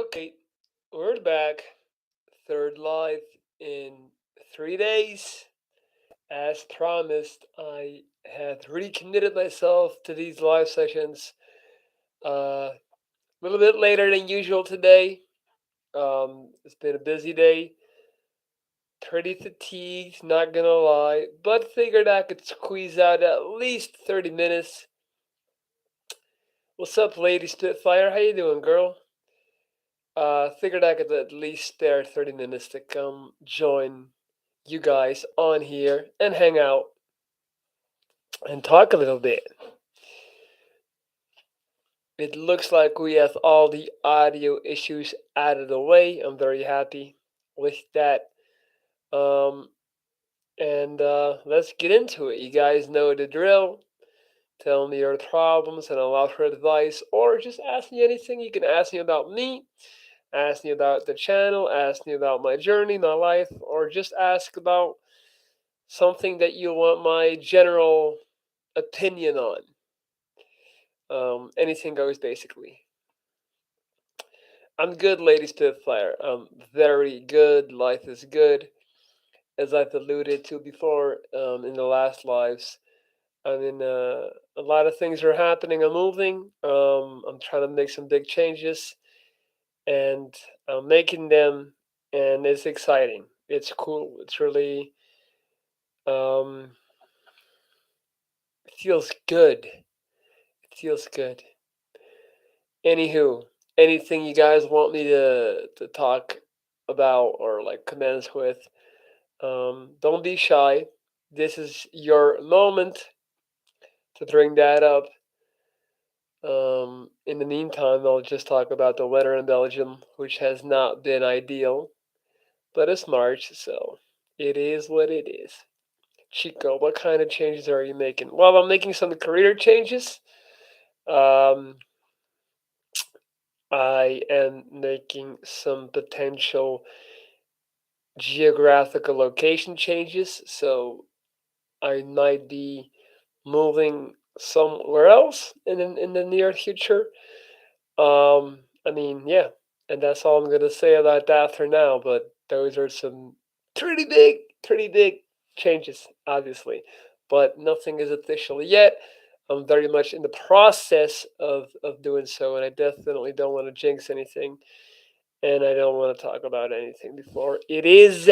Okay. We're back. Third live in 3 days. As promised, I had recommitted myself to these live sessions a little bit later than usual today. It's been a busy day. Pretty fatigued, not gonna lie, but figured I could squeeze out at least 30 minutes. What's up, Lady Spitfire? How you doing, girl? Figured I could at least spare 30 minutes to come join you guys on here and hang out and talk a little bit. It looks like we have all the audio issues out of the way. I'm very happy with that. Um, and let's get into it. You guys know the drill. Tell me your problems and I'll offer advice, or just ask me anything. You can ask me about me, ask me about the channel, ask me about my journey, my life, or just ask about something that you want my general opinion on. Anything goes, basically. I'm good, Lady Spitfire. I'm very good. Life is good. As I've alluded to before in the last lives, I mean, a lot of things are happening. I'm moving. I'm trying to make some big changes, and I'm making them, and it's exciting. It's cool. It's really um, it feels good. It feels good. Anywho, anything you guys want me to talk about or like commence with, don't be shy. This is your moment to bring that up. In the meantime, I'll just talk about the weather in Belgium, which has not been ideal, but it's March, so it is what it is. Chico, what kind of changes are you making? Well, I'm making some career changes. Um, I am making some potential geographical location changes, so I might be moving somewhere else in the near future. I mean, yeah, and that's all I'm gonna say about that for now. But those are some pretty big changes, obviously, but nothing is official yet. I'm very much in the process of doing so, and I definitely don't want to jinx anything, and I don't want to talk about anything before it is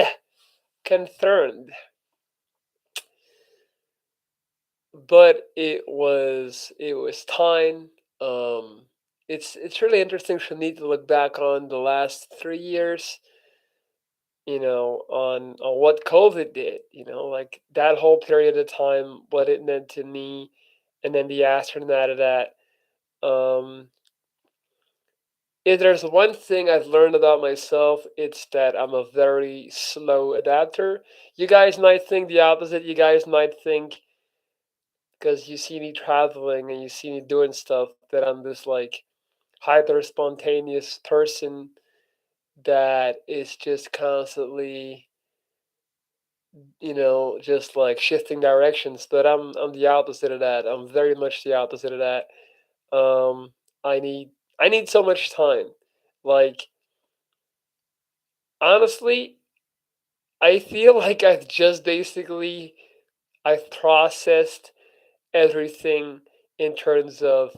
confirmed. But it was time. Um, it's really interesting for me to look back on the last 3 years. On what COVID did. Like that whole period of time, what it meant to me, and then the aftermath of that. Um, if there's one thing I've learned about myself, it's that I'm a very slow adapter. You guys might think the opposite. You guys might think because you see me traveling and you see me doing stuff that I'm this like hyper spontaneous person that is just constantly, just like shifting directions. But I'm the opposite of that. I'm very much the opposite of that. Um, I need I need so much time. Like honestly, I feel like I've processed everything in terms of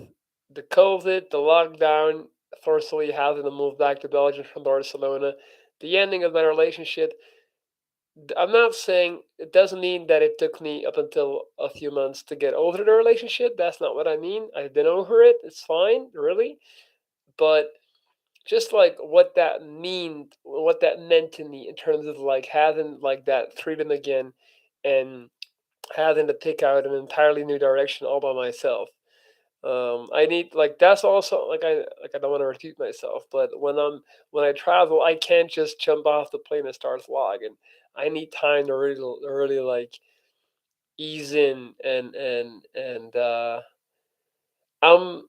the COVID, the lockdown, forcibly having to move back to Belgium from Barcelona, the ending of my relationship. I'm not saying it doesn't mean that it took me up until a few months to get over the relationship. That's not what I mean. I've been over it. It's fine, really. But just like what that meant to me in terms of like having like that freedom again and having to pick out an entirely new direction all by myself. I need like that's also like I don't want to repeat myself, but when I travel, I can't just jump off the plane and start vlogging. I need time to really like ease in and I'm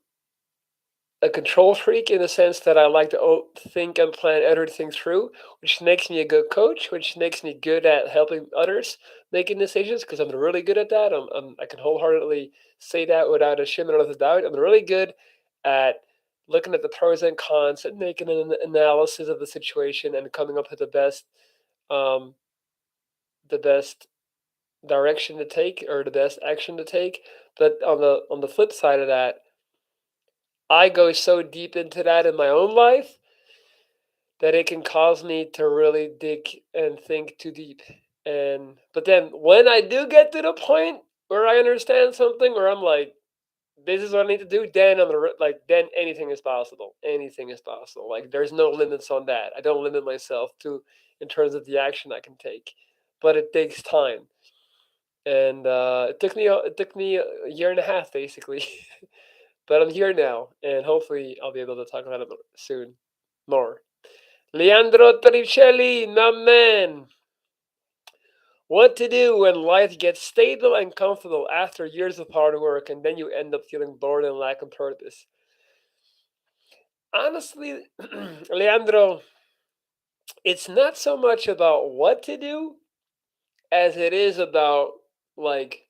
a control freak in the sense that I like to think and plan everything through, which makes me a good coach, which makes me good at helping others making decisions because I'm really good at that. I can wholeheartedly say that without a shimmer of a doubt. I'm really good at looking at the pros and cons and making an analysis of the situation and coming up with um, the best direction to take or the best action to take. But on the flip side of that, I go so deep into that in my own life that it can cause me to really dig and think too deep. And but then when I do get to the point where I understand something, where I'm like, this is what I need to do, then like then anything is possible. Anything is possible. Like there's no limits on that. I don't limit myself to in terms of the action I can take, but it takes time. And it took me a year and a half basically, but I'm here now, and hopefully I'll be able to talk about it soon more. Leandro Tricelli, my man. What to do when life gets stable and comfortable after years of hard work and then you end up feeling bored and lack of purpose? Honestly, Leandro, it's not so much about what to do as it is about, like,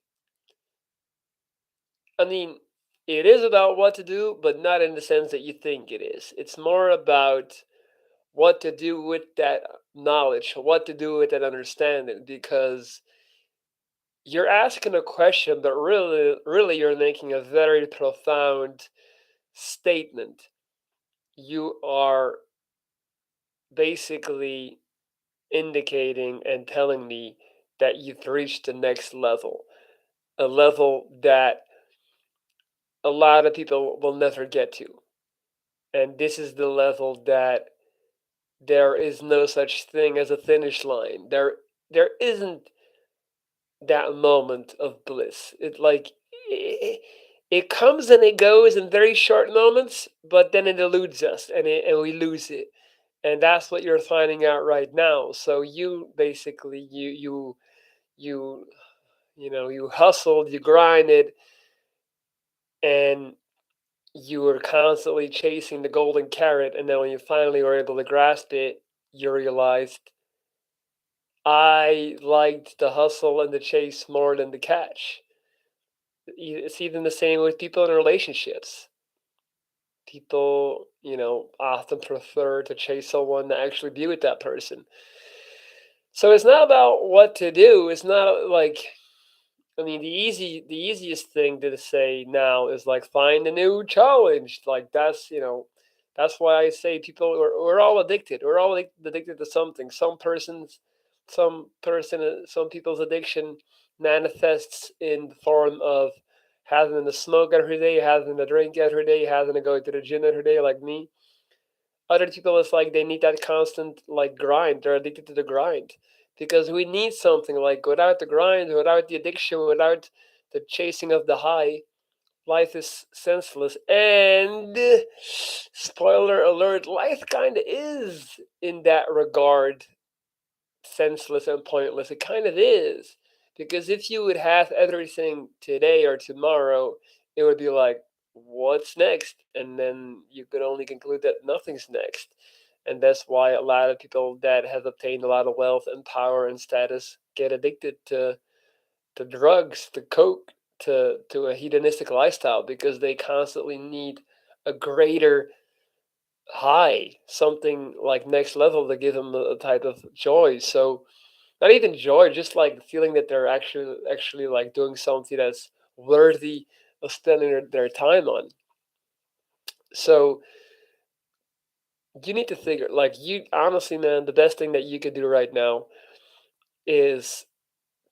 I mean, it is about what to do, but not in the sense that you think it is. It's more about what to do with that knowledge, what to do with that understanding, because you're asking a question, but really, you're making a very profound statement. You are basically indicating and telling me that you've reached the next level, a level that a lot of people will never get to. And this is the level that there is no such thing as a finish line. There isn't that moment of bliss. It comes and it goes in very short moments, but then it eludes us and we lose it. And that's what you're finding out right now. So you basically you you hustled, you grinded, and you were constantly chasing the golden carrot, and then when you finally were able to grasp it, you realized I liked the hustle and the chase more than the catch. It's even the same with people in relationships. People, often prefer to chase someone to actually be with that person. So it's not about what to do. It's not like, I mean, the easiest thing to say now is like find a new challenge. Like that's why I say people we're all addicted. We're all addicted to something. Some people's addiction manifests in the form of having to smoke every day, having to drink every day, having to go to the gym every day, like me. Other people, it's like they need that constant like grind. They're addicted to the grind because we need something like without the grind, without the addiction, without the chasing of the high, life is senseless. And spoiler alert, life kind of is in that regard senseless and pointless. It kind of is. Because if you would have everything today or tomorrow, it would be like, what's next? And then you could only conclude that nothing's next. And that's why a lot of people that have obtained a lot of wealth and power and status get addicted to drugs, to coke, to a hedonistic lifestyle because they constantly need a greater high, something like next level to give them a type of joy. So not even joy, just like feeling that they're actually like doing something that's worthy of spending their time on. So you need to figure like you honestly, man, the best thing that you could do right now is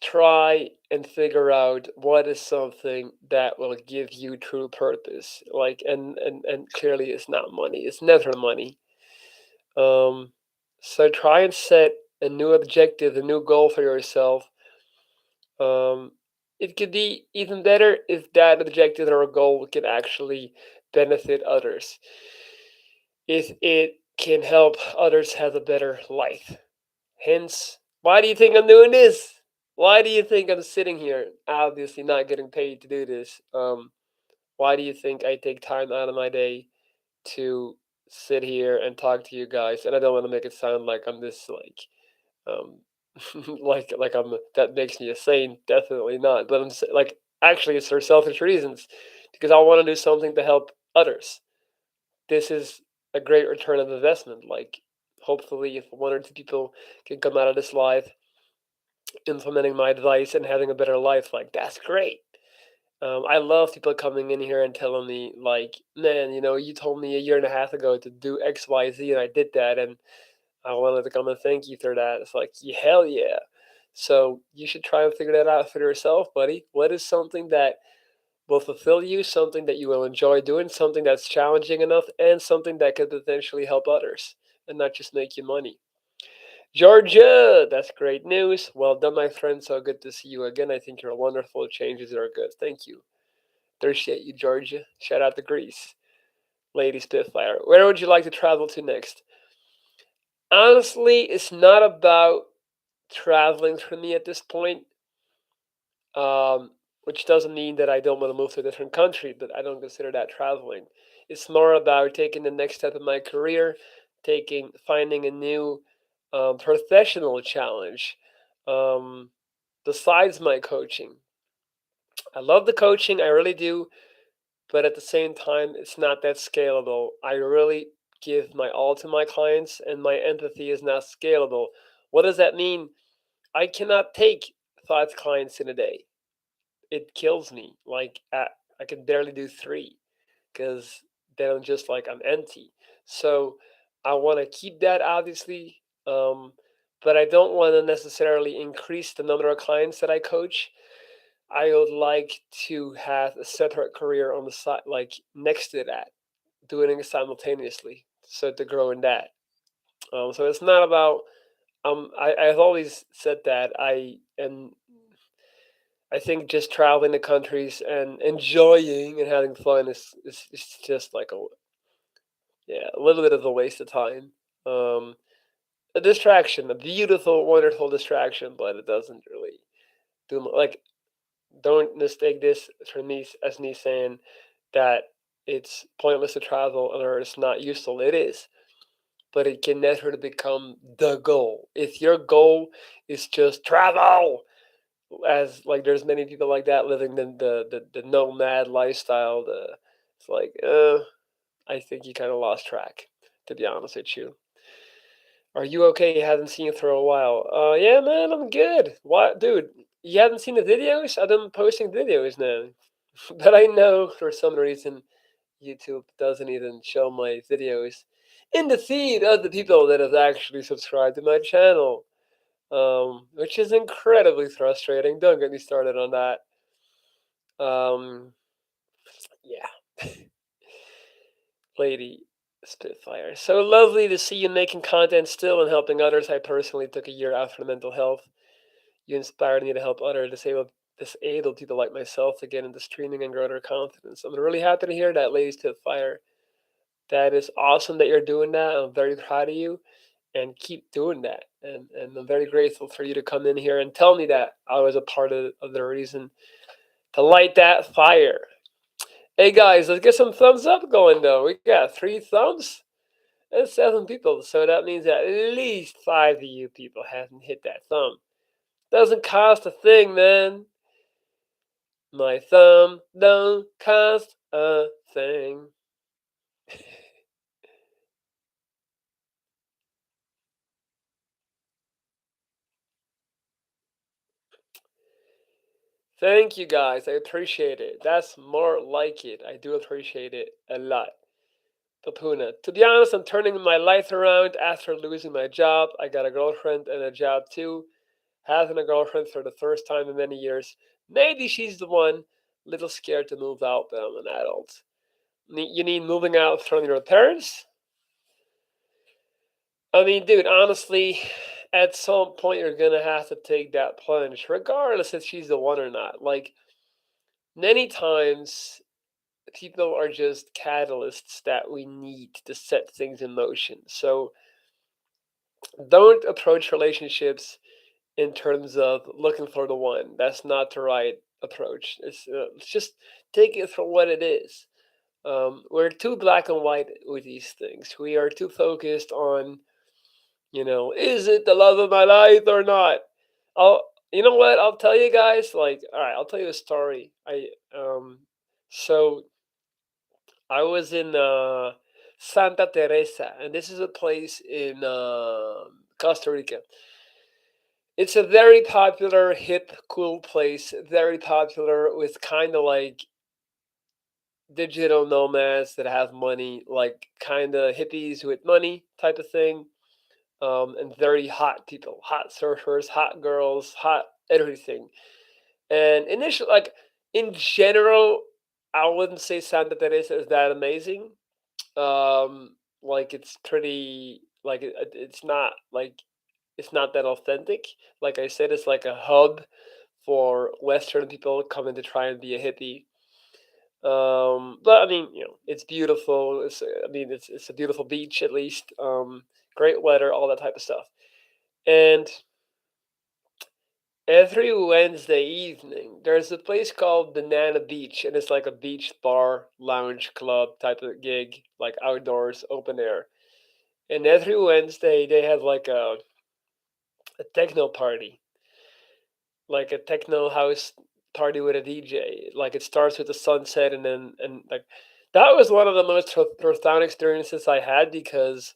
try and figure out what is something that will give you true purpose. Like and clearly it's not money. It's never money. Um so try and set a new objective, a new goal for yourself. Um, it could be even better if that objective or goal can actually benefit others. If it can help others have a better life. Hence, why do you think I'm doing this? Why do you think I'm sitting here? Obviously, not getting paid to do this. Why do you think I take time out of my day to sit here and talk to you guys? And I don't want to make it sound like I'm this um, like I'm that makes me a saint. Definitely not. But actually it's for selfish reasons because I want to do something to help others. this is a great return of investment. Like, hopefully, if one or two people can come out of this live implementing my advice and having a better life, like that's great. I love people coming in here and telling me, like, man, you told me a year and a half ago to do X, Y, Z, and I did that, and I wanted to come and thank you for that. It's like, yeah, hell yeah. So you should try and figure that out for yourself, buddy. What is something that will fulfill you, something that you will enjoy doing, something that's challenging enough, and something that could potentially help others and not just make you money? Georgia, that's great news. Well done, my friend. So good to see you again. I think you're wonderful. Changes are good. Thank you. Appreciate you, Georgia. Shout out to Greece. Lady Spitfire. Where would you like to travel to next? Honestly, it's not about traveling for me at this point, um, which doesn't mean that I don't want to move to a different country, but I don't consider that traveling. It's more about taking the next step in my career, finding a new professional challenge um, besides my coaching. I love the coaching, I really do, but at the same time, it's not that scalable. I really give my all to my clients, and my empathy is not scalable. What does that mean? I cannot take 5 clients in a day. It kills me. Like I can barely do 3 because then I'm just like I'm empty. So I want to keep that obviously, um, but I don't want to necessarily increase the number of clients that I coach. I would like to have a separate career on the side, like next to that, doing it simultaneously, so to grow in that. So it's not about. I've always said that I think just traveling the countries and enjoying and having fun is just like a little bit of a waste of time. Um, a distraction, a beautiful, wonderful distraction, but it doesn't really like. Don't mistake this for me as me saying that it's pointless to travel or it's not useful. It is, but it can never become the goal. If your goal is just travel, as like there's many people like that living the nomad lifestyle, it's like I think you kind of lost track, to be honest with you. Are you okay? Haven't seen you for a while. Yeah, man, I'm good. What, dude? You haven't seen the videos? I've been posting videos now, but I know for some reason YouTube doesn't even show my videos in the feed of the people that have actually subscribed to my channel, which is incredibly frustrating. Don't get me started on that. Um, yeah, Lady Spitfire. So lovely to see you making content still and helping others. I personally took a year out for mental health. You inspired me to help other disabled people like myself to get into streaming and grow their confidence. I'm really happy to hear that, Lady Spitfire. That is awesome that you're doing that. I'm very proud of you and keep doing that. And I'm very grateful for you to come in here and tell me that I was a part of the reason to light that fire. Hey guys, let's get some thumbs up going though. We got 3 thumbs and 7 people. So that means that at least 5 of you people haven't hit that thumb. Doesn't cost a thing, man. My thumb don't cost a thing. Thank you guys. I appreciate it. That's more like it. I do appreciate it a lot. Papuna. To be honest, I'm turning my life around after losing my job. I got a girlfriend and a job too. Having a girlfriend for the first time in many years. Maybe she's the one. Little scared to move out, but I'm an adult. You need moving out from your parents? I mean, dude, honestly, at some point you're gonna have to take that plunge, regardless if she's the one or not. Like, many times people are just catalysts that we need to set things in motion. So don't approach relationships in terms of looking for the one. That's not the right approach. It's just take it for what it is. We're too black and white with these things. We are too focused on, is it the love of my life or not? I'll, you know what? I'll tell you guys. Like, all right, I'll tell you a story. So I was in Santa Teresa, and this is a place in Costa Rica. It's a very popular, hip, cool place. Very popular with kind of like digital nomads that have money, like kind of hippies with money type of thing, and very hot people, hot surfers, hot girls, hot everything. And initially, like in general, I wouldn't say Santa Teresa is that amazing. Like it's pretty, like it's not like it's not that authentic. Like I said, it's like a hub for Western people coming to try and be a hippie. But I mean, it's beautiful. I mean, it's a beautiful beach at least. Great weather, all that type of stuff. And every Wednesday evening, there's a place called Banana Beach, and it's like a beach bar, lounge club type of gig, like outdoors, open air. And every Wednesday, they have like a techno party, like a techno house party with a DJ. Like it starts with the sunset, and like that was one of the most profound experiences I had because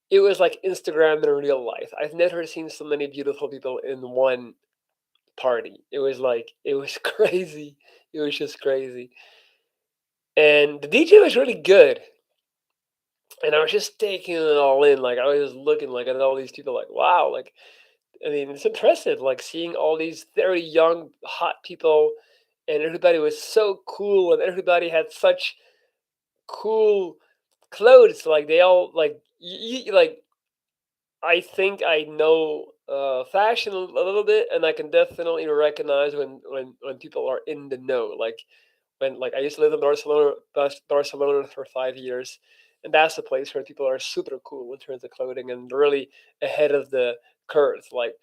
it was like Instagram in real life. I've never seen so many beautiful people in one party. It was like it was crazy. It was just crazy. And the DJ was really good. And I was just taking it all in. Like I was just looking like at all these people like, wow, like I mean, it's impressive, like seeing all these very young, hot people, and everybody was so cool, and everybody had such cool clothes. Like they all like I think I know fashion a little bit, and I can definitely recognize when people are in the know. Like when like I used to live in Barcelona, Barcelona for 5 years, and that's the place where people are super cool in terms of clothing and really ahead of the curve. Like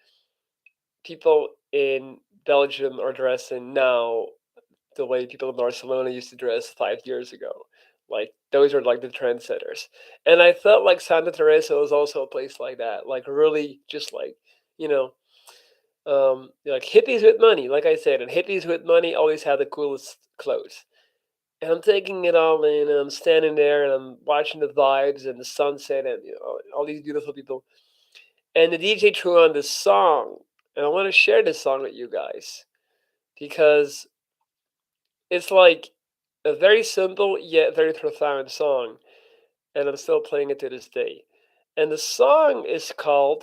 people in Belgium are dressing now the way people in Barcelona used to dress 5 years ago. Like those are like the trendsetters. And I felt like Santa Teresa was also a place like that. Like really just like, you know, like hippies with money, like I said, and hippies with money always had the coolest clothes. And I'm taking it all in, and I'm standing there and I'm watching the vibes and the sunset and all these beautiful people. And the DJ threw on this song, and I want to share this song with you guys because it's like a very simple yet very profound song, and I'm still playing it to this day. And the song is called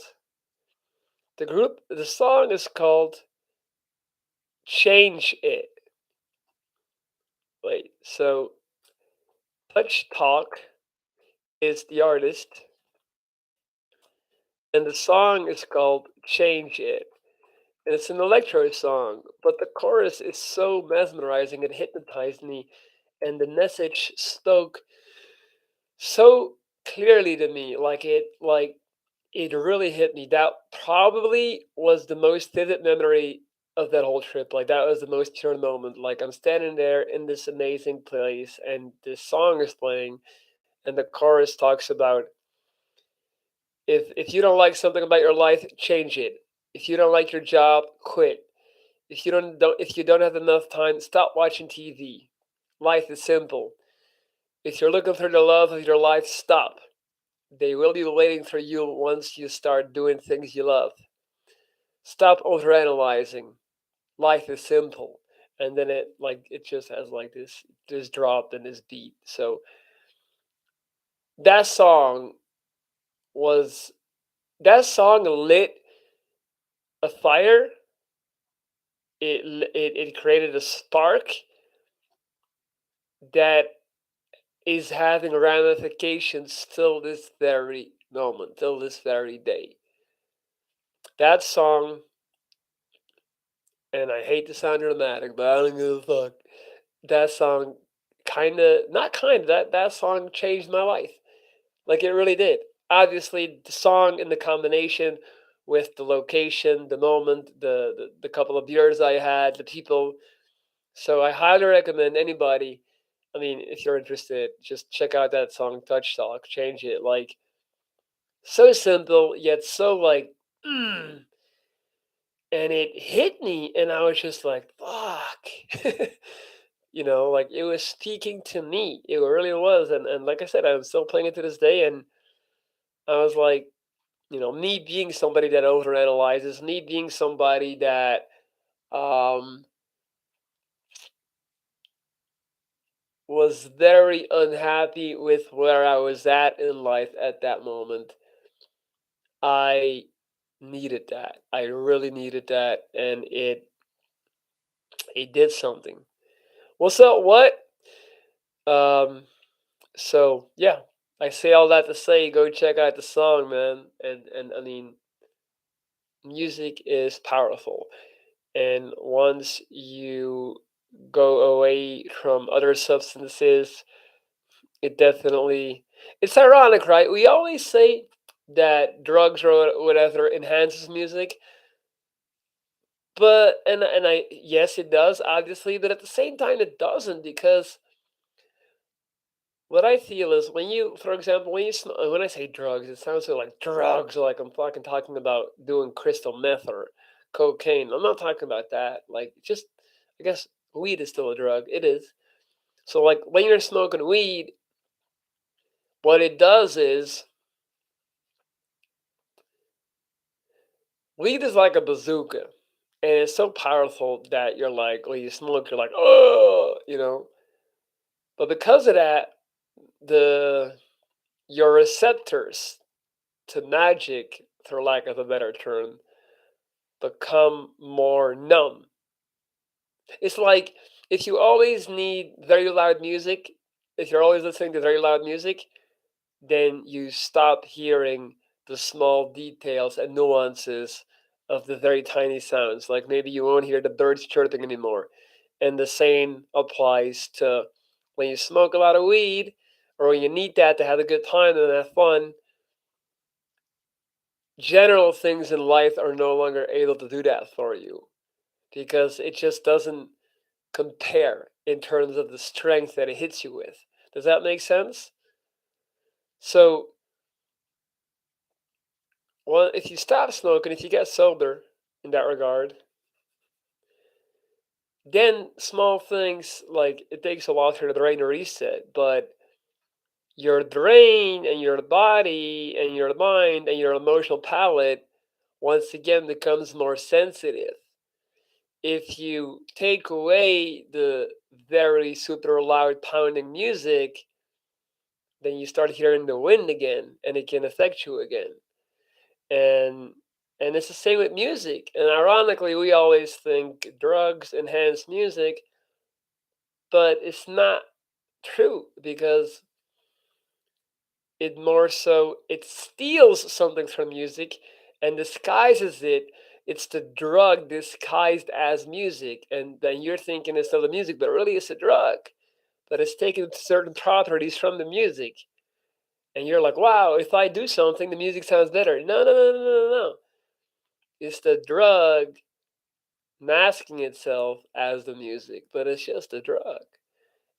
the song is called Change It. Wait, so Touch Talk is the artist, and the song is called Change It. And it's an electro song, but the chorus is so mesmerizing, it hypnotized me, and the message spoke so clearly to me, like it really hit me. That probably was the most vivid memory of that whole trip. Like that was the most pure moment. Like I'm standing there in this amazing place, and this song is playing, and the chorus talks about if you don't like something about your life, change it. If you don't like your job, quit. If you don't have enough time, stop watching TV. Life is simple. If you're looking for the love of your life, stop. They will be waiting for you once you start doing things you love. Stop overanalyzing. Life is simple. And then it just has like this drop and this beat. So that song was that song lit a fire. It created a spark that is having ramifications till this very moment, till this very day. That song, and I hate to sound dramatic, but I don't give a fuck. That song not kinda, that song changed my life. Like it really did. Obviously, the song in the combination with the location, the moment, the couple of beers I had, the people. So I highly recommend anybody. I mean, if you're interested, just check out that song Touch Talk, change it. Like so simple, yet so like and it hit me and I was just like, fuck. like it was speaking to me. It really was. And like I said, I'm still playing it to this day. And I was like, me being somebody that overanalyzes, me being somebody that um, was very unhappy with where I was at in life at that moment. I needed that. I really needed that, and it did something. Well, so what? Um, so yeah, I say all that to say, go check out the song, man. And I mean, music is powerful, and once you go away from other substances, it definitely. It's ironic, right? We always say that drugs or whatever enhances music, but and I yes, it does, obviously, but at the same time, it doesn't because what I feel is when you, for example, when I say drugs, it sounds so like drugs, like I'm fucking talking about doing crystal meth or cocaine. I'm not talking about that. Like, just, I guess weed is still a drug. It is. So, like, when you're smoking weed, what it does is weed is like a bazooka, and it's so powerful that you're like, when you smoke, you're like, oh, But because of that, the your receptors to magic, for lack of a better term, become more numb. It's like if you always need very loud music, if you're always listening to very loud music, then you stop hearing the small details and nuances of the very tiny sounds. Like maybe you won't hear the birds chirping anymore. And the same applies to when you smoke a lot of weed or when you need that to have a good time and have fun. General things in life are no longer able to do that for you because it just doesn't compare in terms of the strength that it hits you with. Does that make sense? So, well, if you stop smoking, if you get sober in that regard, then small things like it takes a while for the brain to reset, but your brain and your body and your mind and your emotional palate once again becomes more sensitive. If you take away the very super loud pounding music, then you start hearing the wind again and it can affect you again. And and it's the same with music. And ironically, we always think drugs enhance music, but it's not true because it steals something from music and disguises it. It's the drug disguised as music, and then you're thinking it's still the music, but really it's a drug. But it's taking certain properties from the music, and you're like, "Wow, if I do something, the music sounds better." No, no, no, no, no, no. It's the drug masking itself as the music, but it's just a drug.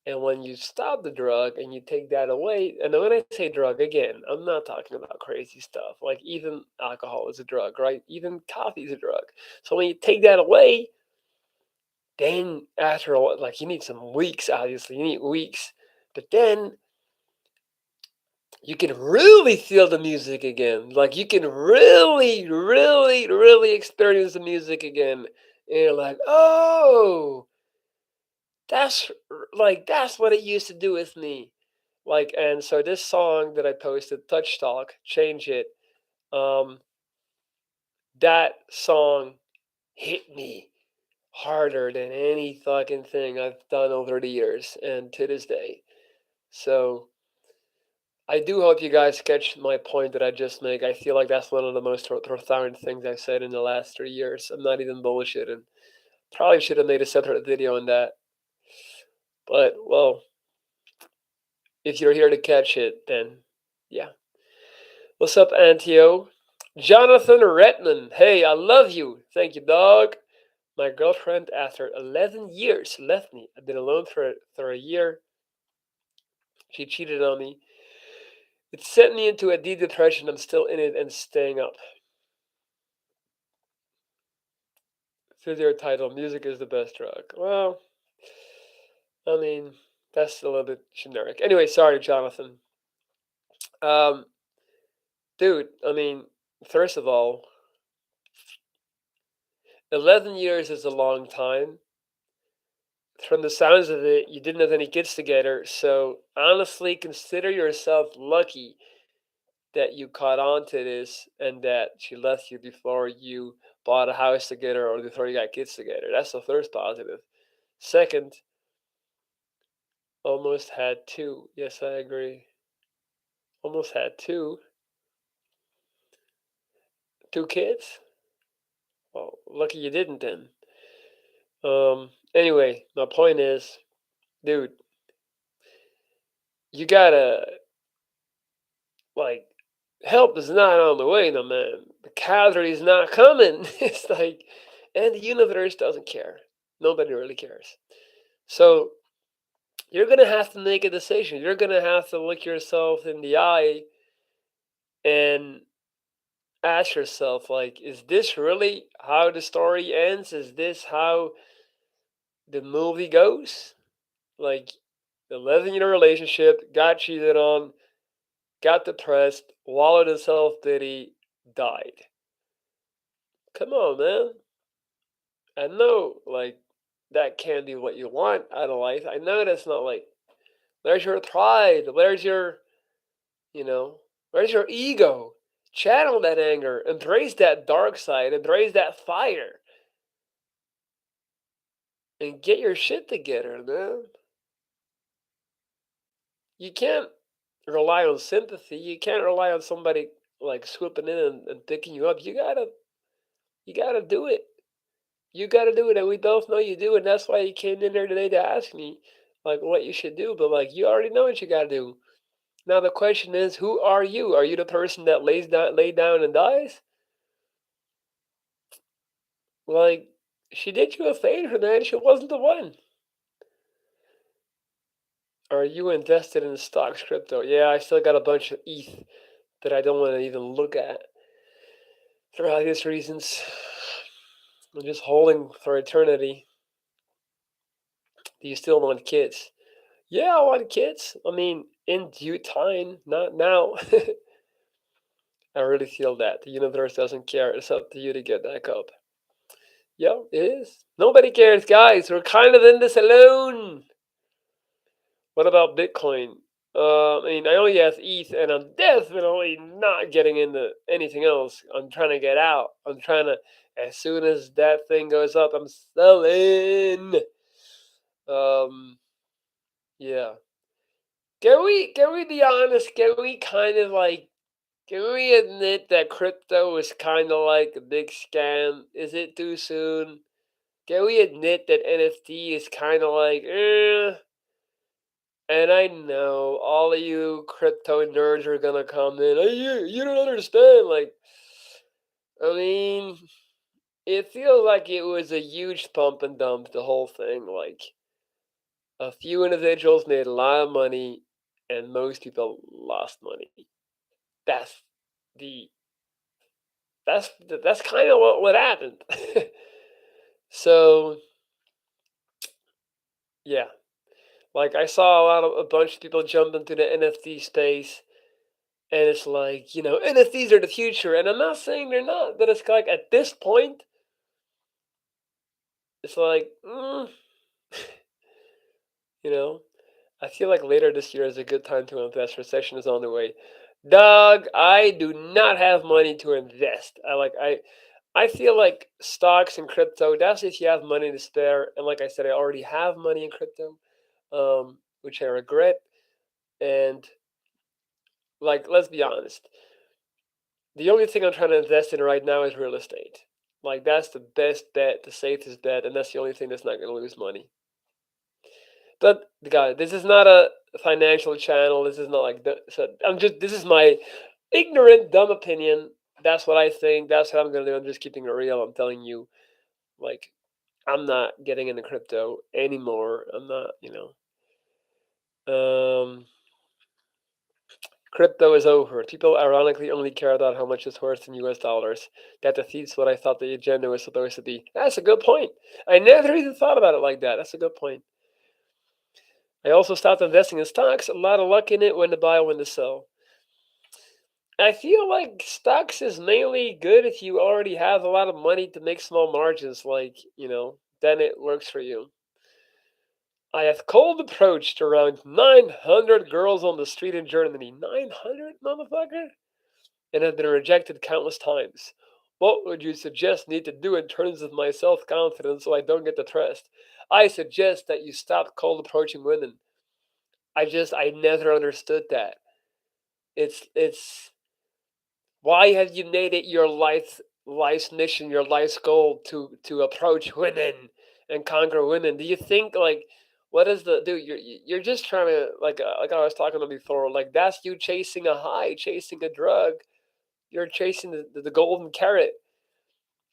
And when you stop the drug and you take that away, and when I say drug again, I'm not talking about crazy stuff. Like even alcohol is a drug, right? Even coffee is a drug. So when you take that away, then after a while, like you need some weeks, obviously, you need weeks. But then you can really feel the music again. Like you can really, really, really experience the music again. And you're like, oh, that's that's what it used to do with me. Like, and so this song that I posted, Touch Talk, Change It, um, that song hit me harder than any fucking thing I've done over the years and to this day. So I do hope you guys catch my point that I just make. I feel like that's one of the most profound things I said in the last 3 years. I'm not even bullshitting. Probably should have made a separate video on that. But, well, if you're here to catch it, then yeah. What's up, Antio? Jonathan Redman. Hey, I love you. Thank you, dog. My girlfriend, after 11 years, left me. I've been alone for a year. She cheated on me. It sent me into a deep depression. I'm still in it and staying up. Video title: Music is the best drug. Well, I mean, that's a little bit generic. Anyway, sorry, Jonathan. Um, dude, I mean, first of all, 11 years is a long time. From the sounds of it, you didn't have any kids together. So honestly, consider yourself lucky that you caught on to this and that she left you before you bought a house together or before you got kids together. That's the first positive. Second, almost had two. Yes, I agree. Almost had two. Two kids? Well, lucky you didn't then. Anyway, my point is, dude, you gotta, like, help is not on the way, no man. The cavalry is not coming. It's like, and the universe doesn't care. Nobody really cares. So you're gonna have to make a decision. You're gonna have to look yourself in the eye and ask yourself, like, is this really how the story ends? Is this how the movie goes? Like, 11-year relationship, got cheated on, got depressed, wallowed in self pity, died. Come on, man. I know, like, that can't be what you want out of life. I know that's not like, there's your pride, where's your, you know, where's your ego? Channel that anger, embrace that dark side, embrace that fire, and get your shit together, man. You can't rely on sympathy. You can't rely on somebody like swooping in and picking you up. You gotta do it. You gotta do it, and we both know you do, and that's why you came in here today to ask me like what you should do. But like you already know what you gotta do. Now the question is, who are you? Are you the person that lay down and dies? Like she did you a favor, man. She wasn't the one. Are you invested in stocks, crypto? Yeah, I still got a bunch of ETH that I don't want to even look at for obvious reasons. I'm just holding for eternity. Do you still want kids? Yeah, I want kids. I mean, in due time, not now. I really feel that the universe doesn't care. It's up to you to get back up. Yeah, it is. Nobody cares, guys. We're kind of in this alone. What about Bitcoin? I mean, I only have ETH, and I'm definitely not getting into anything else. I'm trying to get out. I'm trying to, as soon as that thing goes up, I'm selling. Um, yeah. Can we be honest? Can we kind of like can we admit that crypto is kind of like a big scam? Is it too soon? Can we admit that NFT is kind of like eh? And I know all of you crypto nerds are gonna come in. Hey, you don't understand. Like, I mean, it feels like it was a huge pump and dump. The whole thing. Like, a few individuals made a lot of money, and most people lost money. That's the that's kind of what happened. So yeah, like I saw a bunch of people jump into the NFT space, and it's like NFTs are the future, and I'm not saying they're not, but it's like at this point, it's like you know, I feel like later this year is a good time to invest. Recession is on the way. Doug, I do not have money to invest. I feel like stocks and crypto, that's if you have money to spare. And like I said, I already have money in crypto, which I regret. And like, let's be honest, the only thing I'm trying to invest in right now is real estate. Like, that's the best bet, the safest bet, and that's the only thing that's not going to lose money. But guys, this is not a financial channel. This is not like so this is my ignorant, dumb opinion. That's what I think. That's what I'm gonna do. I'm just keeping it real. I'm telling you, like, I'm not getting into crypto anymore. I'm not, Um, crypto is over. People ironically only care about how much it's worth in US dollars. That defeats what I thought the agenda was supposed to be. That's a good point. I never even thought about it like that. That's a good point. I also stopped investing in stocks. A lot of luck in it, when to buy, when to sell. I feel like stocks is mainly good if you already have a lot of money to make small margins, like, then it works for you. I have cold approached around 900 girls on the street in Germany. 900, motherfucker? And have been rejected countless times. What would you suggest need to do in terms of my self confidence so I don't get depressed? I suggest that you stop cold approaching women. I never understood that. It's why have you made it your life's mission, your life's goal to approach women and conquer women? Do you think, like, what is the dude? You're just trying to, like I was talking about before. Like, that's you chasing a high, chasing a drug. You're chasing the golden carrot.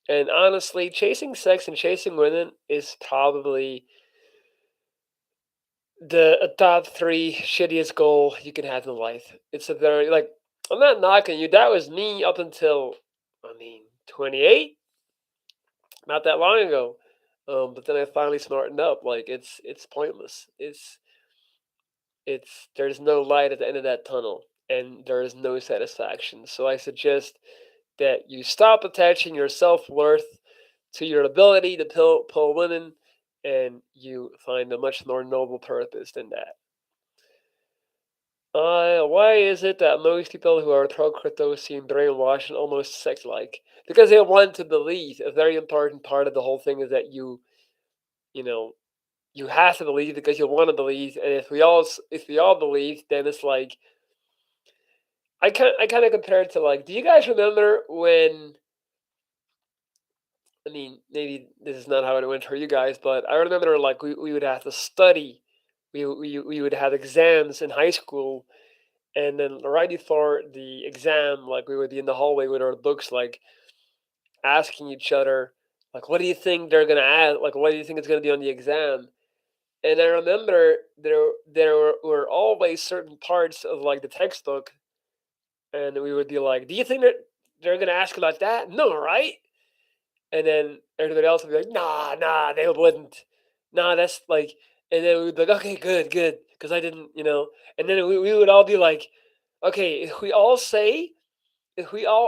And honestly, chasing sex and chasing women is probably the a top three shittiest goal you can have in life. It's a very, like, I'm not knocking you. That was me up until, 28, not that long ago. But then I finally smartened up. Like, it's pointless. It's there's no light at the end of that tunnel, and there is no satisfaction. So I suggest that you stop attaching your self worth to your ability to pull women, and you find a much more noble purpose than that. Why is it that most people who are pro crypto seem brainwashed and almost sex like? Because they want to believe. A very important part of the whole thing is that you know, you have to believe because you want to believe. And if we all believe, then it's like, I kind of compare it to, like, do you guys remember when? Maybe this is not how it went for you guys, but I remember, like, we would have to study. We would have exams in high school, and then right before the exam, like, we would be in the hallway with our books, like, asking each other, like, what do you think they're gonna ask? Like, what do you think is gonna be on the exam? And I remember were always certain parts of, like, the textbook, and we would be like, do you think that they're gonna ask about that? No, right? And then everybody else would be like, "Nah, nah, they wouldn't. Nah, that's like," and then we'd be like, "Okay, good, good," because I didn't, and then we would all be like, "Okay, if we all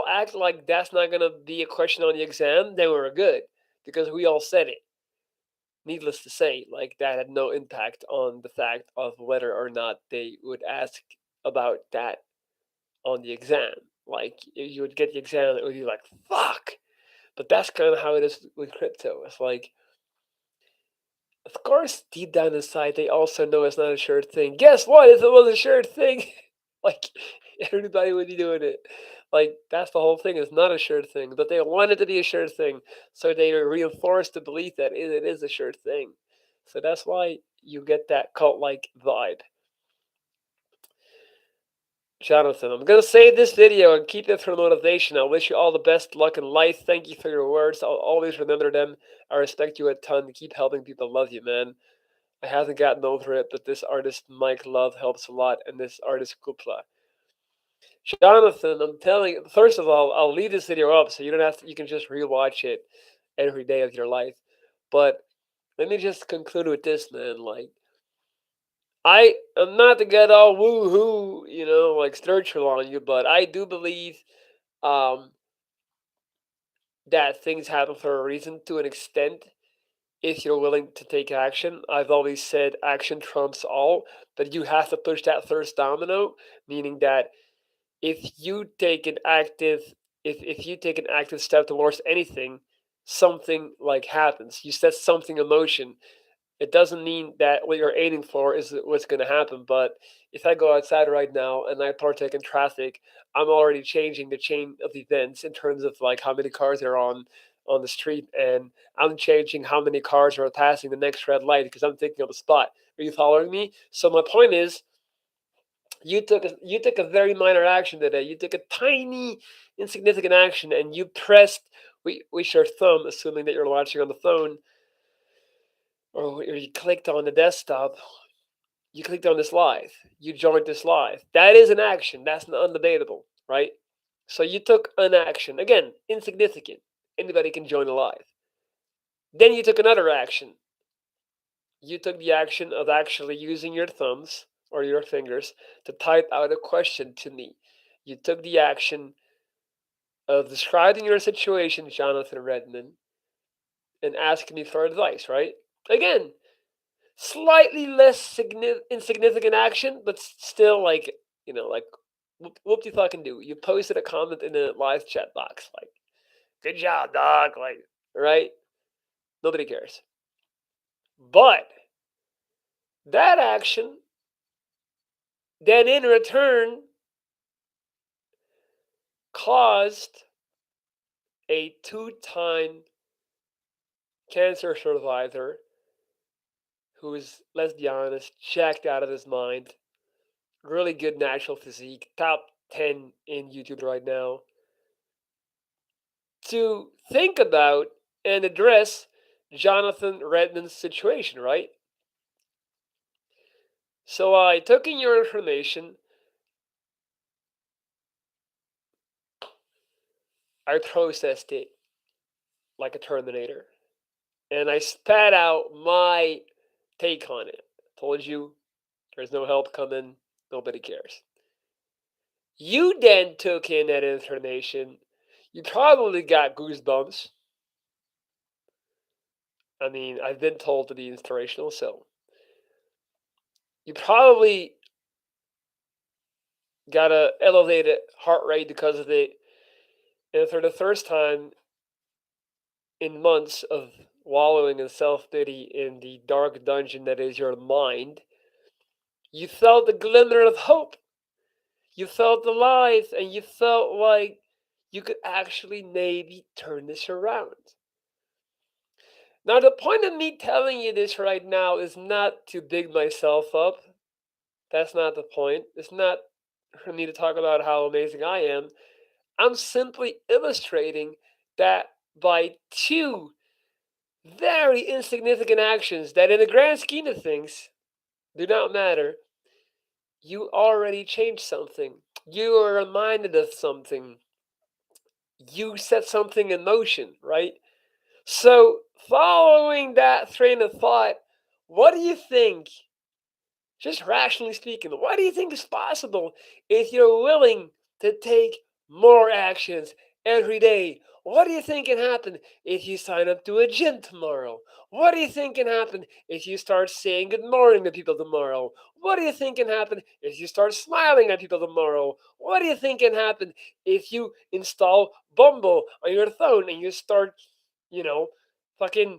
act like that's not gonna be a question on the exam, then we're good because we all said it." Needless to say, like, that had no impact on the fact of whether or not they would ask about that on the exam. Like, you would get the exam, and it would be like, "Fuck." But that's kind of how it is with crypto. It's like, of course, deep down inside, they also know it's not a sure thing. Guess what? If it was a sure thing, like, everybody would be doing it. Like, that's the whole thing. It's not a sure thing, but they want it to be a sure thing, so they reinforce the belief that it is a sure thing. So that's why you get that cult-like vibe. Jonathan, I'm gonna save this video and keep it for motivation. I wish you all the best luck in life. Thank you for your words. I'll always remember them. I respect you a ton. Keep helping people. Love you, man. I haven't gotten over it, but this artist Mike Love helps a lot, and this artist Kupla. Jonathan, I'm telling you, first of all, I'll leave this video up so you don't have to, you can just rewatch it every day of your life. But let me just conclude with this, man. Like, I am not to get all woo-hoo, like, spiritual on you, but I do believe um, that things happen for a reason to an extent if you're willing to take action. I've always said action trumps all, but you have to push that first domino, meaning that if you take an active if you take an active step towards anything, something, like, happens. You set something in motion. It doesn't mean that what you're aiming for is what's going to happen. But if I go outside right now and I partake in traffic, I'm already changing the chain of events in terms of, like, how many cars are on the street, and I'm changing how many cars are passing the next red light because I'm thinking of a spot. Are you following me? So my point is, you took a very minor action today. You took a tiny, insignificant action, and you pressed. We share thumb, assuming that you're watching on the phone, or you clicked on the desktop. You clicked on this live. You joined this live. That is an action. That's undebatable, right? So you took an action. Again, insignificant. Anybody can join a live. Then you took another action. You took the action of actually using your thumbs or your fingers to type out a question to me. You took the action of describing your situation, Jonathan Redmond, and asking me for advice, right? Again, slightly less insignificant action, but still like, like whoop you fucking do. You posted a comment in a live chat box, like, good job, dog, like, right? Nobody cares. But that action then in return caused a two-time cancer survivor who is, let's be honest, jacked out of his mind, really good natural physique, top 10 in YouTube right now, to think about and address Jonathan Redmond's situation, right? So I took in your information, I processed it like a Terminator, and I spat out my take on it. Told you there's no help coming, nobody cares. You then took in that information. You probably got goosebumps. I mean, I've been told to be inspirational, so you probably got a elevated heart rate because of it. And for the first time in months of wallowing in self pity in the dark dungeon that is your mind, you felt the glimmer of hope. You felt alive, and you felt like you could actually maybe turn this around. Now, the point of me telling you this right now is not to big myself up. That's not the point. It's not for me to talk about how amazing I am. I'm simply illustrating that by two very insignificant actions that, in the grand scheme of things, do not matter, you already changed something. You are reminded of something. You set something in motion, right? So, following that train of thought, what do you think, just rationally speaking, what do you think is possible if you're willing to take more actions every day? What do you think can happen if you sign up to a gym tomorrow? What do you think can happen if you start saying good morning to people tomorrow? What do you think can happen if you start smiling at people tomorrow? What do you think can happen if you install Bumble on your phone and you start, you know, fucking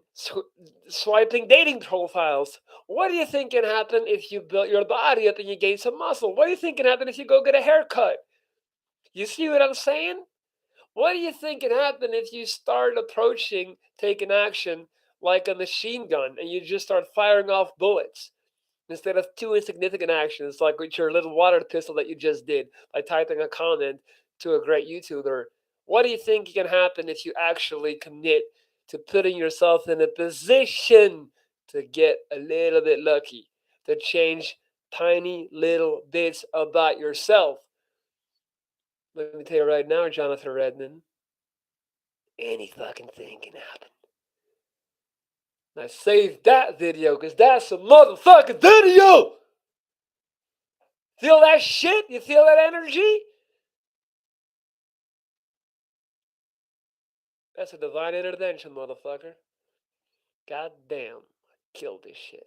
swiping dating profiles? What do you think can happen if you build your body up and you gain some muscle? What do you think can happen if you go get a haircut? You see what I'm saying? What do you think can happen if you start approaching taking action like a machine gun and you just start firing off bullets instead of two insignificant actions like with your little water pistol that you just did by typing a comment to a great YouTuber? What do you think can happen if you actually commit to putting yourself in a position to get a little bit lucky, to change tiny little bits about yourself? Let me tell you right now, Jonathan Redmond, any fucking thing can happen. Now save that video, because that's a motherfucking video! Feel that shit? You feel that energy? That's a divine intervention, motherfucker. God damn. Killed this shit.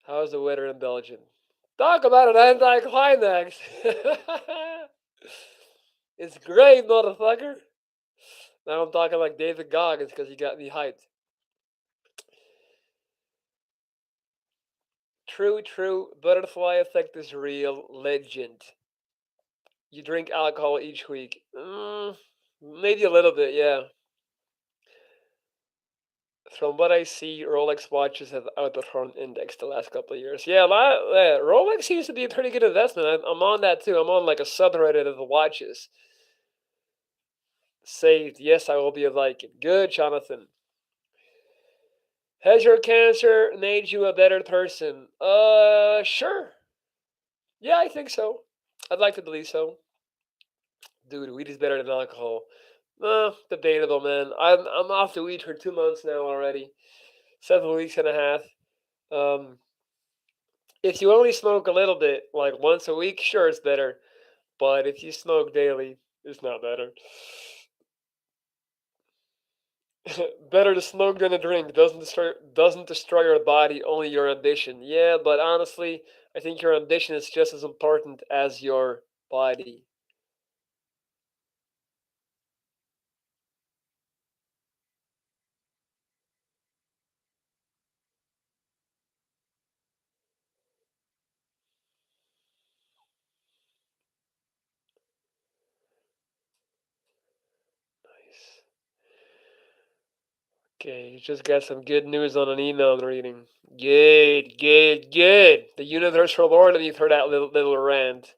How's the weather in Belgium? Talk about an anticlimax. It's great, motherfucker. Now I'm talking like David Goggins because he got me hyped. True, true. Butterfly effect is real. Legend. You drink alcohol each week. Maybe a little bit, yeah. From what I see, Rolex watches have outperformed index the last couple of years. Yeah, Rolex seems to be a pretty good investment. I'm on that too. I'm on like a subreddit of the watches. Saved. Yes, I will be a Viking. Good, Jonathan. Has your cancer made you a better person? Sure. Yeah, I think so. I'd like to believe so. Dude, weed is better than alcohol. Debatable, man. I'm off the weed for 2 months now already. 7 weeks and a half. Um, if you only smoke a little bit, like once a week, sure, it's better. But if you smoke daily, it's not better. Better to smoke than to drink. Doesn't destroy your body, only your ambition. Yeah, but honestly, I think your ambition is just as important as your body. Nice. Okay, you just got some good news on an email I'm reading. Good, good, good. The universal order you've heard that little rant.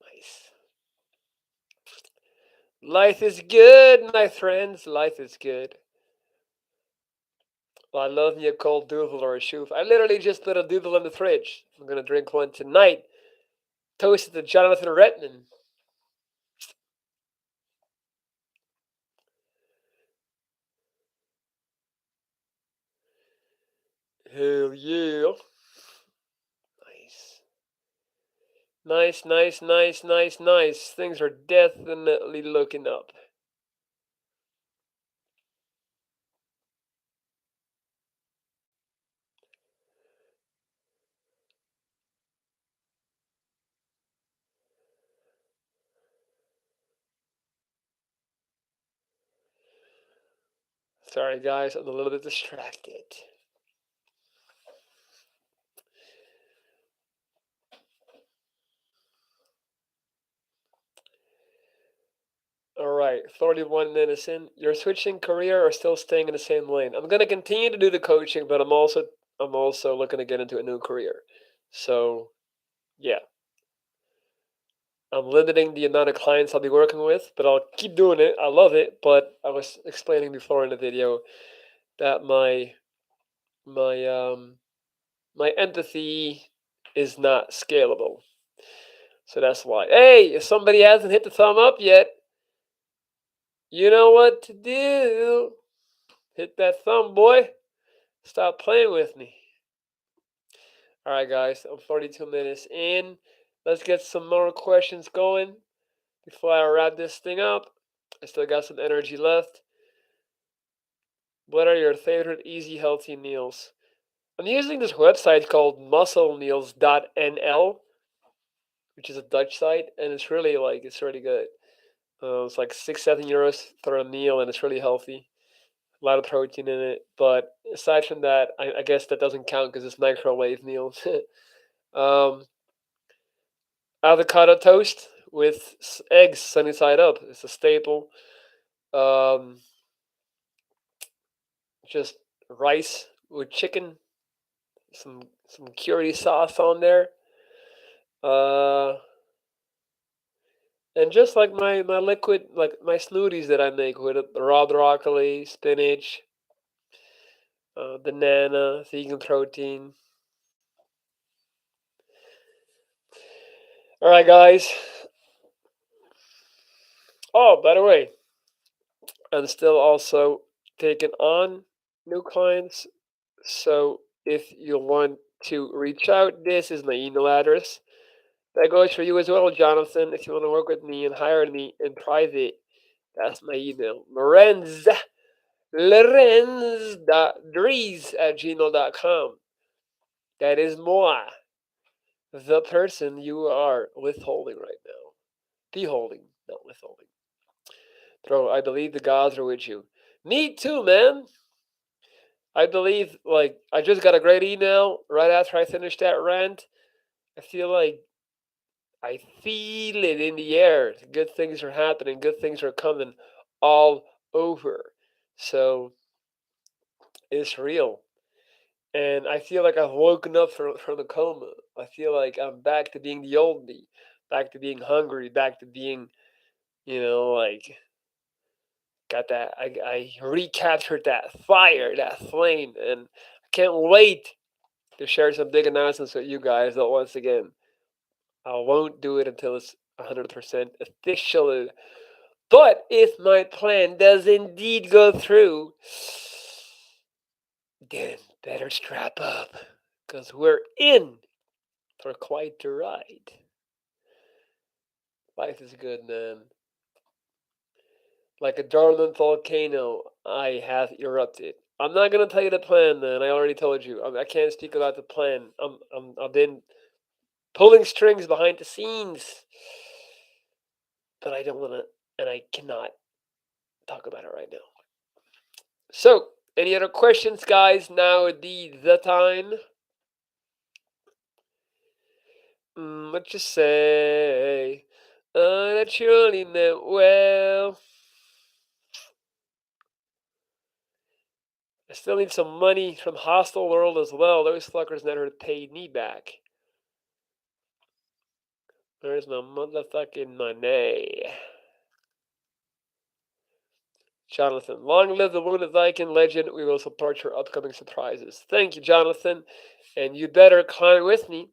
Nice. Life is good, my friends. Life is good. Well, I love me a cold doodle or a shoof. I literally just put a doodle in the fridge. I'm gonna drink one tonight. Toasted to Jonathan Redman. Hell yeah. Nice. Nice, nice, nice, nice, nice. Things are definitely looking up. Sorry, guys, I'm a little bit distracted. All right, 31 minutes in. You're switching career or still staying in the same lane? I'm gonna continue to do the coaching, but I'm also looking to get into a new career. So yeah, I'm limiting the amount of clients I'll be working with, but I'll keep doing it. I love it, but I was explaining before in the video that my my empathy is not scalable. So that's why. Hey, if somebody hasn't hit the thumb up yet, you know what to do. Hit that thumb, boy. Stop playing with me. All right, guys, I'm 42 minutes in. Let's get some more questions going before I wrap this thing up. I still got some energy left. What are your favorite easy healthy meals? I'm using this website called musclemeals.nl, which is a Dutch site, and it's really good. It's like 6, 7 euros for a meal, and it's really healthy. A lot of protein in it. But aside from that, I guess that doesn't count because it's microwave meals. um, Avocado toast with eggs sunny side up. It's a staple. Um, just rice with chicken, some curry sauce on there. Uh, and just like my liquid, like my smoothies that I make with it, raw broccoli, spinach, banana, vegan protein. All right, guys. Oh, by the way, I'm still also taking on new clients. So if you want to reach out, this is my email address. That goes for you as well, Jonathan. If you want to work with me and hire me in private, that's my email. Lorenz.dries@gmail.com. That is moi, the person you are withholding right now. Beholding, not withholding. Bro, I believe the gods are with you. Me too, man. I believe, like, I just got a great email right after I finished that rant. I feel like I feel it in the air. Good things are happening. Good things are coming all over. So it's real. And I feel like I've woken up from the coma. I feel like I'm back to being the old me, back to being hungry, back to being, like, got that. I recaptured that fire, that flame. And I can't wait to share some big announcements with you guys. But once again, I won't do it until it's 100% official But if my plan does indeed go through, then better strap up, because we're in for quite the ride. Life is good, man. Like a dormant volcano, I have erupted. I'm not gonna tell you the plan, man. I already told you. I can't speak about the plan. I've been pulling strings behind the scenes, but I don't wanna, and I cannot talk about it right now. So, any other questions, guys? Now would be the time. What you say? That surely meant well. I still need some money from Hostel World as well. Those fuckers never paid me back. Where's my motherfucking money? Jonathan, long live the wounded Viking legend. We will support your upcoming surprises. Thank you, Jonathan. And you better climb with me.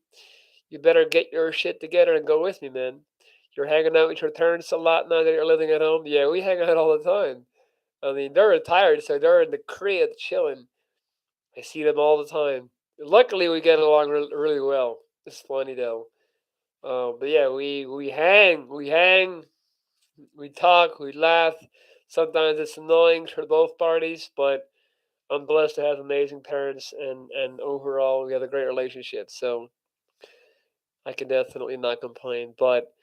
You better get your shit together and go with me, man. You're hanging out with your parents a lot now that you're living at home. Yeah, we hang out all the time. I mean, they're retired, so they're in the crib chilling. I see them all the time. Luckily, we get along really well. It's funny though. But yeah, we hang, we talk, we laugh. Sometimes it's annoying for both parties, but I'm blessed to have amazing parents, and overall we have a great relationship. So I can definitely not complain. But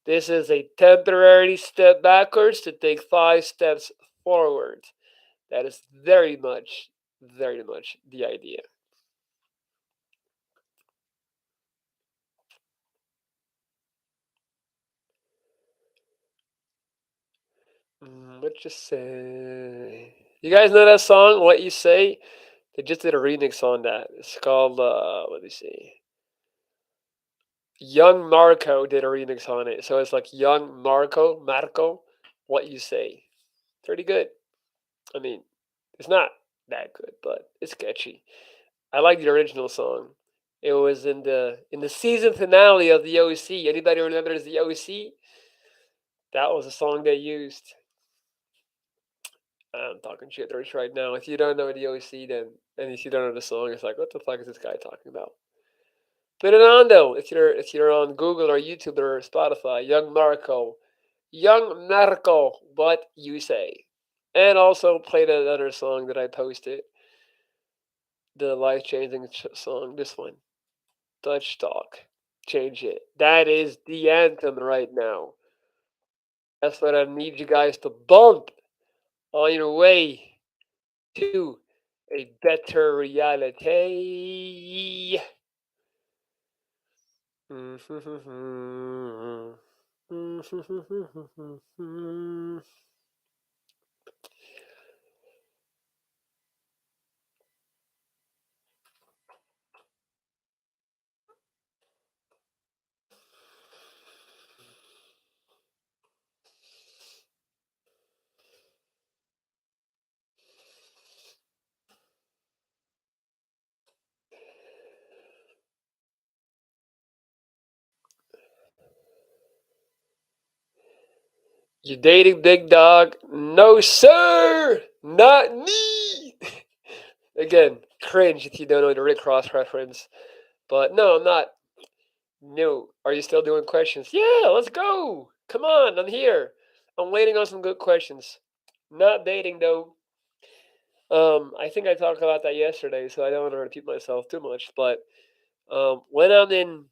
this is a temporary step backwards to take 5 steps forward. That is very much the idea. What you say? You guys know that song? What you say? They just did a remix on that. It's called let me see. Young Marco did a remix on it. So it's like Young Marco, what you say. Pretty good. I mean, it's not that good, but it's catchy. I like the original song. It was in the season finale of the OC. Anybody remembers the OC? That was a song they used. I'm talking shit right now. If you don't know the OC, then and if you don't know the song, it's like, what the fuck is this guy talking about? Put it on though. If you're on Google or YouTube or Spotify, Young Marco, what you say? And also play that other song that I posted, the life changing song. This one, Dutch Talk. Change it. That is the anthem right now. That's what I need you guys to bump on your way to a better reality. You dating big dog? No, sir! Not me! Again, cringe if you don't know the Rick Ross reference. But no, I'm not. No. Are you still doing questions? Yeah, let's go! Come on, I'm here. I'm waiting on some good questions. Not dating though. I think I talked about that yesterday, so I don't want to repeat myself too much. But when I'm in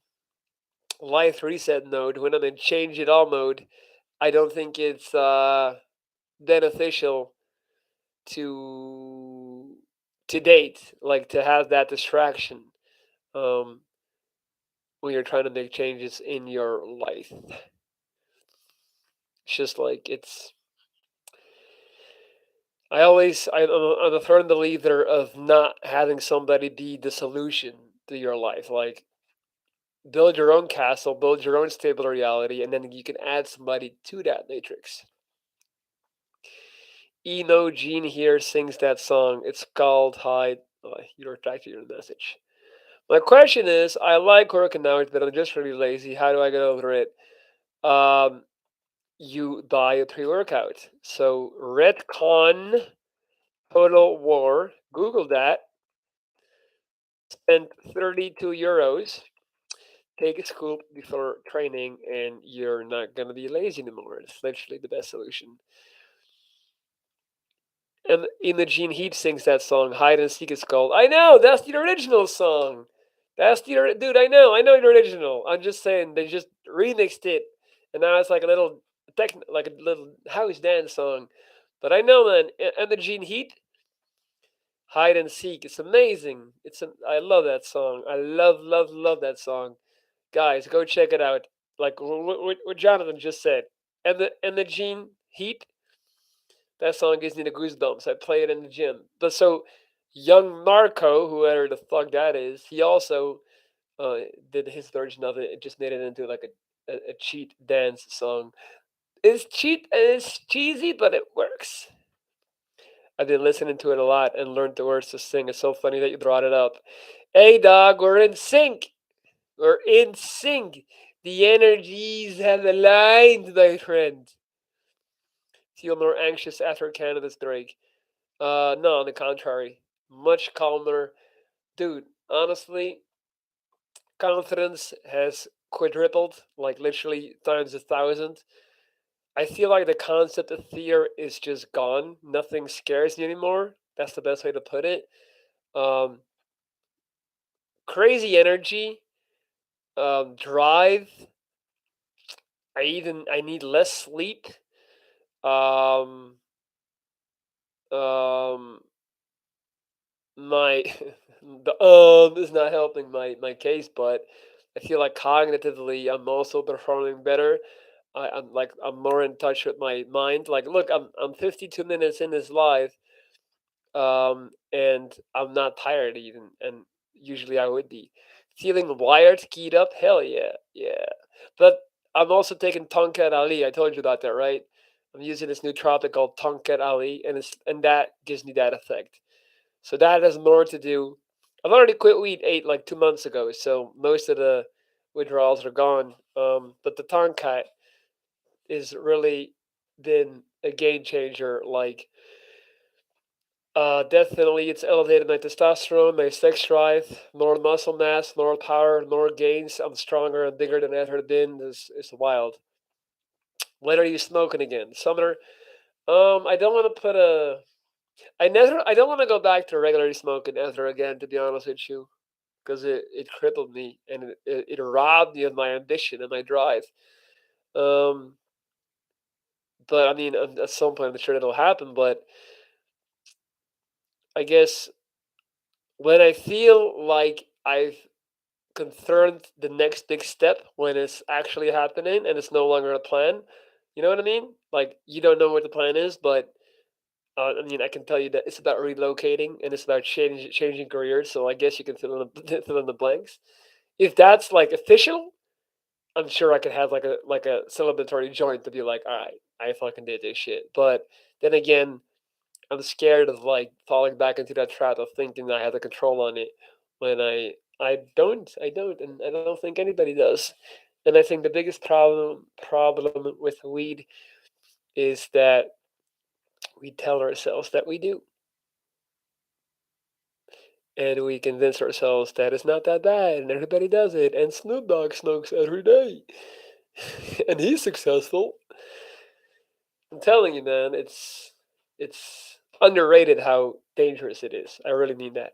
life reset mode, when I'm in change it all mode, I don't think it's beneficial to date, like to have that distraction um, when you're trying to make changes in your life. It's just like it's. I'm a firm believer of not having somebody be the solution to your life. Like build your own castle, build your own stable reality, and then you can add somebody to that matrix. Eno Gene here sings that song. It's called Hide. Oh, you retracted your message. My question is, I like working out, but I'm just really lazy. How do I get over it? Um, you buy a pre-workout. So Redcon Total War, Google that, spend 32 euros, take a scoop before training, and you're not gonna be lazy anymore. It's literally the best solution. And Imogene Heap sings that song, Hide and Seek it's called. I know, that's the original song. That's dude, I know the original. I'm just saying they just remixed it. And now it's like a little like a little house dance song. But I know, man, Imogene Heat, Hide and Seek. It's amazing. I love that song. I love that song. Guys, go check it out. Like what Jonathan just said. And the Gene Heat, that song gives me the goosebumps. I play it in the gym. But so Young Narco, whoever the fuck that is, he also uh, did his version of it. It just made it into like a cheat dance song. It's cheesy, but it works. I've been listening to it a lot and learned the words to sing. It's so funny that you brought it up. Hey dog, we're in sync. We're in sync. The energies have aligned, my friend. Feel more anxious after Canada's break. No, on the contrary, much calmer. Dude, honestly, confidence has quadrupled, like literally times 1,000. I feel like the concept of fear is just gone. Nothing scares me anymore. That's the best way to put it. Um, Crazy energy, drive. I need less sleep. Um, um, my the is not helping my case, but I feel like cognitively I'm also performing better. I'm more in touch with my mind. Like, look, I'm 52 minutes in this live, and I'm not tired even, and usually I would be feeling wired, keyed up. Hell yeah, yeah. But I'm also taking Tonkat Ali. I told you about that, right? I'm using this new tropic called Tonkat Ali, and that gives me that effect. So that has more to do. I've already quit weed 8 like 2 months ago, so most of the withdrawals are gone. But the Tonkat is really been a game changer. Like, definitely, it's elevated my testosterone, my sex drive, more muscle mass, more power, more gains. I'm stronger and bigger than I've ever been. It's wild. When are you smoking again? Summer. I don't want to put a. I don't want to go back to regularly smoking ever again. To be honest with you, because it crippled me and it robbed me of my ambition and my drive. Um, but I mean, at some point, I'm sure it'll happen. But I guess when I feel like I've confirmed the next big step, when it's actually happening and it's no longer a plan, you know what I mean? Like you don't know what the plan is, but I mean, I can tell you that it's about relocating and it's about changing careers. So I guess you can fill in the fill in the blanks. If that's like official, I'm sure I could have like a celebratory joint to be like, all right, I fucking did this shit. But then again, I'm scared of like falling back into that trap of thinking that I have the control on it when I don't, and I don't think anybody does. And I think the biggest problem with weed is that we tell ourselves that we do, and we convince ourselves that it's not that bad, and everybody does it, and Snoop Dogg smokes every day, and he's successful. I'm telling you, man, it's underrated how dangerous it is. I really mean that.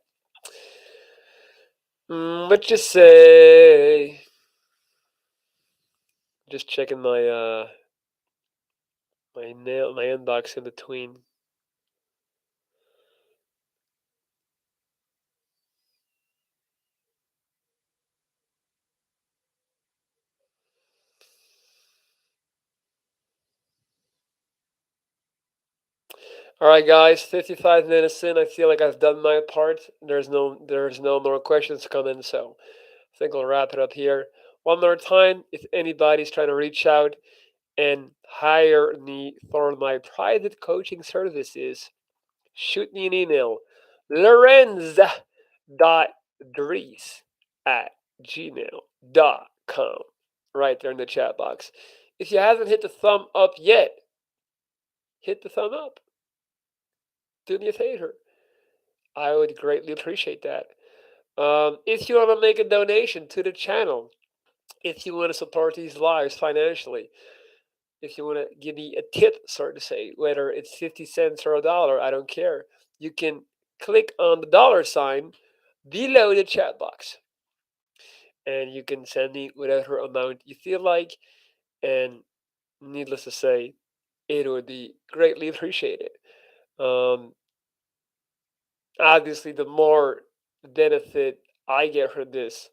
What you say? Just checking my inbox in between. All right, guys, 55 minutes in. I feel like I've done my part. There's no more questions coming, so I think I'll wrap it up here. One more time, if anybody's trying to reach out and hire me for my private coaching services, shoot me an email, lorenz.dries at gmail.com, right there in the chat box. If you haven't hit the thumb up yet, hit the thumb up. Do me a favor. I would greatly appreciate that. If you want to make a donation to the channel, if you want to support these lives financially, if you want to give me a tip, sort of say, whether it's 50 cents or a dollar, I don't care. You can click on the dollar sign below the chat box and you can send me whatever amount you feel like. And needless to say, it would be greatly appreciated. Um, Obviously, the more benefit I get from this,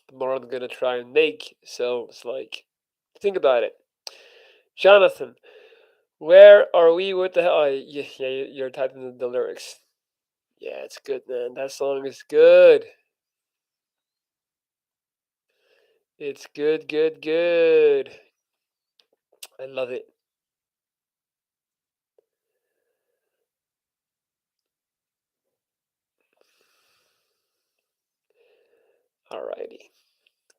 the more I'm gonna try and make. So it's like, think about it. Jonathan, where are we with the hell? Oh, yeah, you're typing the lyrics. Yeah, it's good, man. That song is good. It's good, good, good. I love it. Alrighty.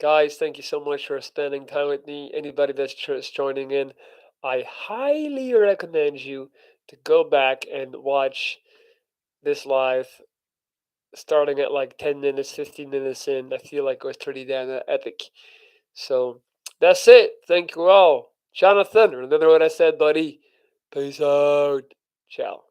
Guys, thank you so much for spending time with me. Anybody that's just joining in, I highly recommend you to go back and watch this live starting at like 10 minutes, 15 minutes in. I feel like it was pretty damn epic. So that's it. Thank you all. Jonathan, remember what I said, buddy? Peace out. Ciao.